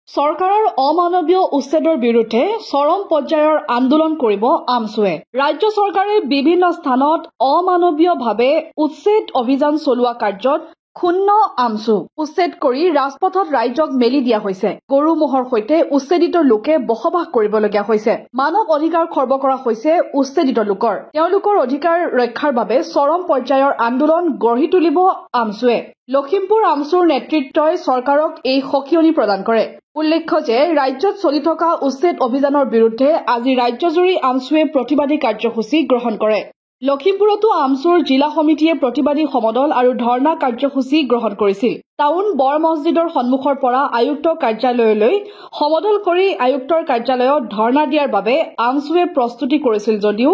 চৰকাৰৰ অমানৱীয় উচ্ছেদৰ বিৰুদ্ধে চৰম পৰ্যায়ৰ আন্দোলন কৰিব আমছুৱে। ৰাজ্য চৰকাৰে বিভিন্ন স্থানত অমানৱীয়ভাৱে উচ্ছেদ অভিযান চলোৱা কাৰ্যত ক্ষুণ্ণ আমছু। উচ্ছেদ কৰি ৰাজপথত ৰাইজক মেলি দিয়া হৈছে। গৰু ম'হৰ সৈতে উচ্ছেদিত লোকে বসবাস কৰিবলগীয়া হৈছে। মানৱ অধিকাৰ খৰ্ব কৰা হৈছে উচ্ছেদিত লোকৰ। তেওঁলোকৰ অধিকাৰ ৰক্ষাৰ বাবে চৰম পৰ্যায়ৰ আন্দোলন গঢ়ি তুলিব আমছুৱে। লখিমপুৰ আমছুৰ নেতৃত্বই চৰকাৰক এই সকিয়নি প্ৰদান কৰে। উল্লেখ্য যে ৰাজ্যত চলি থকা উচ্ছেদ অভিযানৰ বিৰুদ্ধে আজি ৰাজ্যজুৰি আমছুৱে প্ৰতিবাদী কাৰ্যসূচী গ্ৰহণ কৰে। লখিমপুৰতো আমছুৰ জিলা সমিতিয়ে প্ৰতিবাদী সমদল আৰু ধৰ্ণা কাৰ্যসূচী গ্ৰহণ কৰিছিল। টাউন বৰ মছজিদৰ সন্মুখৰ পৰা আয়ুক্ত কাৰ্যালয়লৈ সমদল কৰি আয়ুক্তৰ কাৰ্যালয়ত ধৰ্ণা দিয়াৰ বাবে আমছুৱে প্ৰস্তুতি কৰিছিল যদিও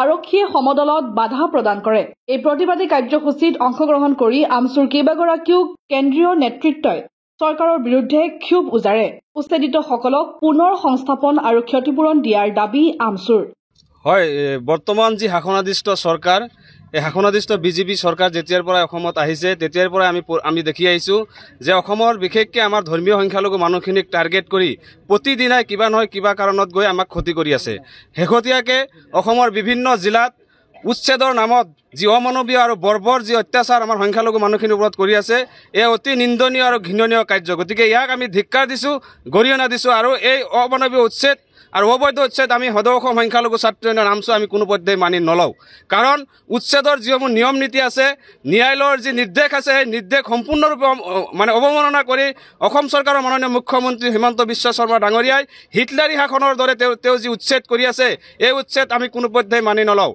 আৰক্ষীয়ে সমদলত বাধা প্ৰদান কৰে। এই প্ৰতিবাদী কাৰ্যসূচীত অংশগ্ৰহণ কৰি আমছুৰ কেইবাগৰাকীও কেন্দ্ৰীয় নেতৃত্বই চৰকাৰৰ বিৰুদ্ধে ক্ষোভ উজাৰে। উচ্ছেদিতসকলক পুনৰ সংস্থাপন আৰু ক্ষতিপূৰণ দিয়াৰ দাবী আমছুৰ। হয়, বৰ্তমান যি শাসনাধিষ্ঠ চৰকাৰ, এই শাসনাধিষ্ঠ বিজেপি চৰকাৰ যেতিয়াৰ পৰা অসমত আহিছে তেতিয়াৰ পৰা আমি দেখি আহিছোঁ যে অসমৰ বিশেষকৈ আমাৰ ধৰ্মীয় সংখ্যালঘু মানুহখিনিক টাৰ্গেট কৰি প্ৰতিদিনাই কিবা নহয় কিবা কাৰণত গৈ আমাক ক্ষতি কৰি আছে। শেহতীয়াকৈ অসমৰ বিভিন্ন জিলাত উচ্ছেদৰ নামত যি অমানৱীয় আৰু বৰ্বৰ যি অত্যাচাৰ আমাৰ সংখ্যালঘু মানুহখিনিৰ ওপৰত কৰি আছে, এই অতি নিন্দনীয় আৰু ঘৃণনীয় কাৰ্য। গতিকে ইয়াক আমি ধিক্কাৰ দিছোঁ, গৰিহণা দিছোঁ আৰু এই অমানৱীয় উচ্ছেদ আৰু অবৈধ উচ্ছেদ আমি সদৌ অসম সংখ্যালঘু ছাত্ৰ ইউনিয়ন আমছু আমি কোনো পধ্যেই মানি নলওঁ। কাৰণ উচ্ছেদৰ যিসমূহ নিয়ম নীতি আছে, ন্যায়ালয়ৰ যি নিৰ্দেশ আছে, সেই নিৰ্দেশ সম্পূৰ্ণৰূপে অৱমাননা কৰি অসম চৰকাৰৰ মাননীয় মুখ্যমন্ত্ৰী হিমন্ত বিশ্ব শৰ্মা ডাঙৰীয়াই হিটলাৰী শাসনৰ দৰে তেওঁ যি উচ্ছেদ কৰি আছে, এই উচ্ছেদ আমি কোনো পধ্যেই মানি নলওঁ।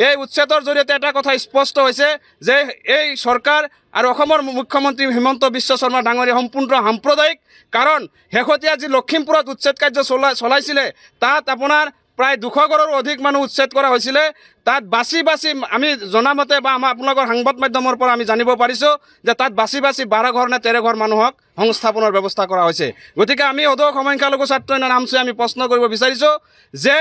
এই উচ্ছেদৰ জৰিয়তে এটা কথা স্পষ্ট হৈছে যে এই চৰকাৰ আৰু অসমৰ মুখ্যমন্ত্ৰী হিমন্ত বিশ্ব শৰ্মা ডাঙৰীয়া সম্পূৰ্ণ সাম্প্ৰদায়িক। কাৰণ শেহতীয়া যি লখিমপুৰত উচ্ছেদ কাৰ্য চলাইছিলে তাত আপোনাৰ প্ৰায় 200 ঘৰৰো অধিক মানুহ উচ্ছেদ কৰা হৈছিলে। তাত বাছি আমি জনামতে বা আপোনালোকৰ সংবাদ মাধ্যমৰ পৰা আমি জানিব পাৰিছোঁ যে তাত বাছি 12 ঘৰ নে 13 ঘৰ মানুহক সংস্থাপনৰ ব্যৱস্থা কৰা হৈছে। গতিকে আমি সদৌ অসম সংখ্যালঘু ছাত্ৰ ইউনিয়ন আমছুৱে আমি প্ৰশ্ন কৰিব বিচাৰিছোঁ যে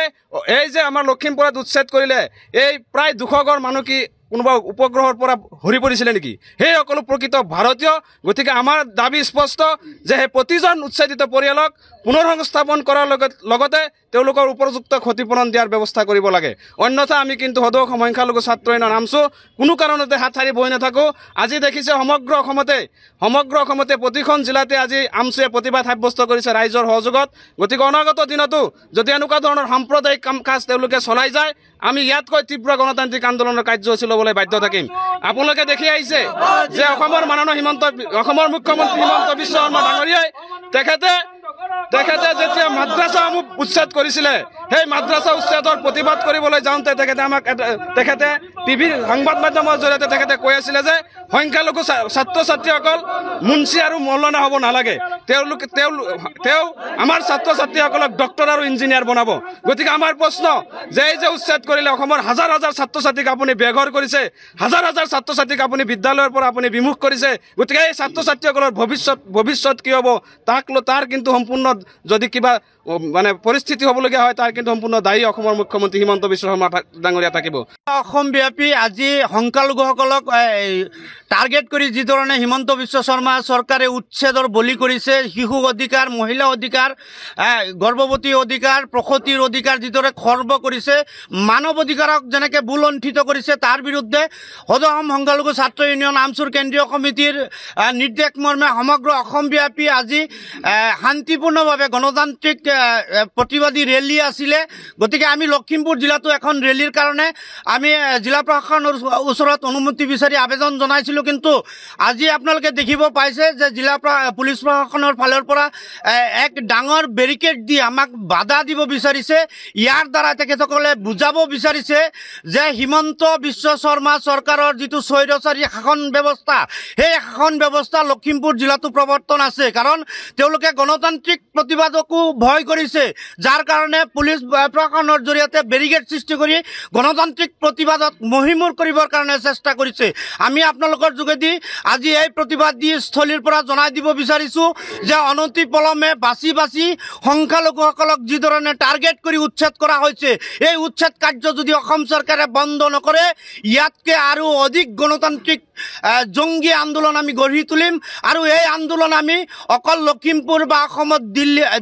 এই যে আমাৰ লখিমপুৰত উচ্ছেদ কৰিলে, এই প্ৰায় 200 ঘৰ মানুহ কি কোনোবা উপগ্ৰহৰ পৰা হৰি পৰিছিলে নেকি? সেই সকলো প্ৰকৃত ভাৰতীয়। গতিকে আমাৰ দাবী স্পষ্ট যে সেই প্ৰতিজন উচ্ছেদিত পৰিয়ালক পুনৰ সংস্থাপন কৰাৰ লগতে তেওঁলোকৰ উপযুক্ত ক্ষতিপূৰণ দিয়াৰ ব্যৱস্থা কৰিব লাগে। অন্যথা আমি কিন্তু সদৌ অসম সংখ্যালঘু ছাত্ৰ ইউনিয়ন আমছু কোনো কাৰণতে হাত সাৰি বহি নাথাকোঁ। আজি দেখিছে সমগ্ৰ অসমতে প্ৰতিখন জিলাতে আজি আমছুৱে প্ৰতিবাদ সাব্যস্ত কৰিছে ৰাইজৰ সহযোগত। গতিকে অনাগত দিনতো যদি এনেকুৱা ধৰণৰ সাম্প্ৰদায়িক কাম কাজ তেওঁলোকে চলাই যায়, আমি ইয়াতকৈ তীব্ৰ গণতান্ত্ৰিক আন্দোলনৰ কাৰ্যসূচী ল'বলৈ বাধ্য থাকিম। আপোনালোকে দেখি আহিছে যে অসমৰ মুখ্যমন্ত্ৰী হিমন্ত বিশ্ব শৰ্মা ডাঙৰীয়াই তেখেতে যেতিয়া মাদ্ৰাছাসমূহ উচ্ছেদ কৰিছিলে, সেই মাদ্ৰাছা উচ্ছেদৰ প্ৰতিবাদ কৰিবলৈ যাওঁতে তেখেতে টিভিৰ সংবাদ মাধ্যমৰ জৰিয়তে তেখেতে কৈ আছিলে যে সংখ্যালঘু ছাত্ৰ ছাত্ৰীসকল মুন্সী আৰু মৌলানা হ'ব নালাগে, তেওঁ আমাৰ ছাত্ৰ ছাত্ৰীসকলক ডক্টৰ আৰু ইঞ্জিনিয়াৰ বনাব। গতিকে আমাৰ প্ৰশ্ন যে এই যে উচ্ছেদ কৰিলে অসমৰ হাজাৰ ছাত্ৰ ছাত্ৰীক আপুনি বেঘৰ কৰিছে, হাজাৰ ছাত্ৰ ছাত্ৰীক আপুনি বিদ্যালয়ৰ পৰা আপুনি বিমুখ কৰিছে। গতিকে এই ছাত্ৰ ছাত্ৰীসকলৰ ভৱিষ্যত কি হ'ব তাৰ কিন্তু সম্পূৰ্ণ যদি কিবা মানে পৰিস্থিতি হ'বলগীয়া হয় তাৰ কিন্তু সম্পূৰ্ণ দায়ী অসমৰ মুখ্যমন্ত্ৰী হিমন্ত বিশ্ব শৰ্মা ডাঙৰীয়া থাকিব। অসমব্যাপী আজি সংখ্যালঘুসকলক টাৰ্গেট কৰি যিধৰণে হিমন্ত বিশ্ব শৰ্মা চৰকাৰে উচ্ছেদৰ বলি কৰিছে, শিশু অধিকাৰ, মহিলা অধিকাৰ, গৰ্ভৱতী অধিকাৰ, প্ৰসূতিৰ অধিকাৰ যিদৰে খৰ্ব কৰিছে, মানৱ অধিকাৰক যেনেকৈ বুলণ্ঠিত কৰিছে, তাৰ বিৰুদ্ধে সদৌ অসম সংখ্যালঘু ছাত্ৰ ইউনিয়ন আমছুৰ কেন্দ্ৰীয় কমিটিৰ নিৰ্দেশ মৰ্মে সমগ্ৰ অসমব্যাপী আজি শান্তিপূৰ্ণভাৱে গণতান্ত্ৰিক প্ৰতিবাদী ৰেলী আছিলে। গতিকে আমি লখিমপুৰ জিলাতো এখন ৰেলীৰ কাৰণে আমি জিলা প্ৰশাসনৰ ওচৰত অনুমতি বিচাৰি আবেদন জনাইছিলোঁ। কিন্তু আজি আপোনালোকে দেখিব পাইছে যে পুলিচ প্ৰশাসনৰ ফালৰ পৰা এক ডাঙৰ বেৰিকেড দি আমাক বাধা দিব বিচাৰিছে। ইয়াৰ দ্বাৰা তেখেতসকলে বুজাব বিচাৰিছে যে হিমন্ত বিশ্ব শৰ্মা চৰকাৰৰ যিটো স্বৈৰাচাৰী শাসন ব্যৱস্থা, সেই শাসন ব্যৱস্থা লখিমপুৰ জিলাতো প্ৰৱৰ্তন আছে। কাৰণ তেওঁলোকে গণতান্ত্ৰিক প্ৰতিবাদকো ভয় কৰিছে, যাৰ কাৰণে পুলিচ প্ৰশাসনৰ জৰিয়তে বেৰিকেড সৃষ্টি কৰি গণতান্ত্ৰিক প্ৰতিবাদক মহিমূৰ কৰিবৰ কাৰণে চেষ্টা কৰিছে। আমি আপোনালোকৰ যোগেদি আজি এই প্ৰতিবাদী স্থলীৰ পৰা জনাই দিব বিচাৰিছোঁ যে অনতি পলমে বাছি সংখ্যালঘুসকলক যিধৰণে টাৰ্গেট কৰি উচ্ছেদ কৰা হৈছে, এই উচ্ছেদ কাৰ্য যদি অসম চৰকাৰে বন্ধ নকৰে, ইয়াতকৈ আৰু অধিক গণতান্ত্ৰিক জংগী আন্দোলন আমি গঢ়ি তুলিম আৰু এই আন্দোলন আমি অকল লখিমপুৰ বা অসমত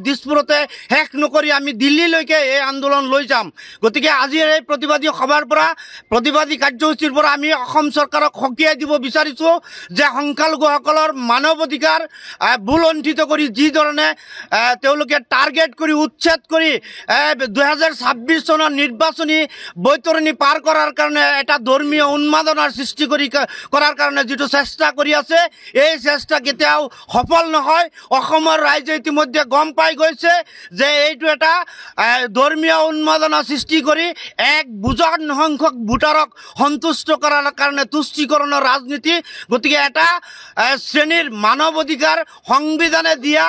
দিছপুৰতে শেষ নকৰি আমি দিল্লীলৈকে এই আন্দোলন লৈ যাম। গতিকে আজিৰ এই প্ৰতিবাদী সভাৰ পৰা প্ৰতিবাদী কাৰ্যসূচীৰ পৰা আমি অসম চৰকাৰক সকীয়াই দিব বিচাৰিছোঁ যে সংখ্যালঘুসকলৰ মানৱ অধিকাৰ বুলণ্ঠিত কৰি যিধৰণে তেওঁলোকে টাৰ্গেট কৰি উচ্ছেদ কৰি 2026 চনৰ নিৰ্বাচনী বৈতৰণি পাৰ কৰাৰ কাৰণে এটা ধৰ্মীয় উন্মাদনাৰ সৃষ্টি কৰাৰ কাৰণে যিটো চেষ্টা কৰি আছে এই চেষ্টা কেতিয়াও সফল নহয়। অসমৰ ৰাইজে ইতিমধ্যে গম পাই গৈছে যে এইটো এটা ধৰ্মীয় উন্মাদনা সৃষ্টি কৰি এক বুজন সংখ্যক ভোটাৰক সন্তুষ্ট কৰাৰ কাৰণে তুষ্টিকৰণৰ ৰাজনীতি। গতিকে এটা শ্ৰেণীৰ মানৱ অধিকাৰ সংবিধানে দিয়া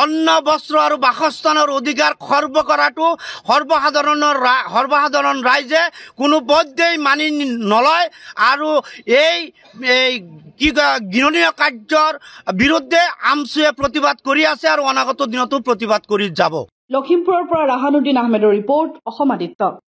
অন্ন বস্ত্ৰ আৰু বাসস্থানৰ অধিকাৰ খৰ্ব কৰাটো সৰ্বসাধাৰণ ৰাইজে কোনো পধ্যেই মানি নলয় আৰু এই ঘৃণনীয় কাৰ্যৰ বিৰুদ্ধে আমছুৱে প্ৰতিবাদ কৰি আছে আৰু অনাগত দিনতো প্ৰতিবাদ কৰি যাব। লখিমপুৰৰ পৰা ৰাহানুদ্দিন আহমেদৰ ৰিপৰ্ট, অসম আদিত্য।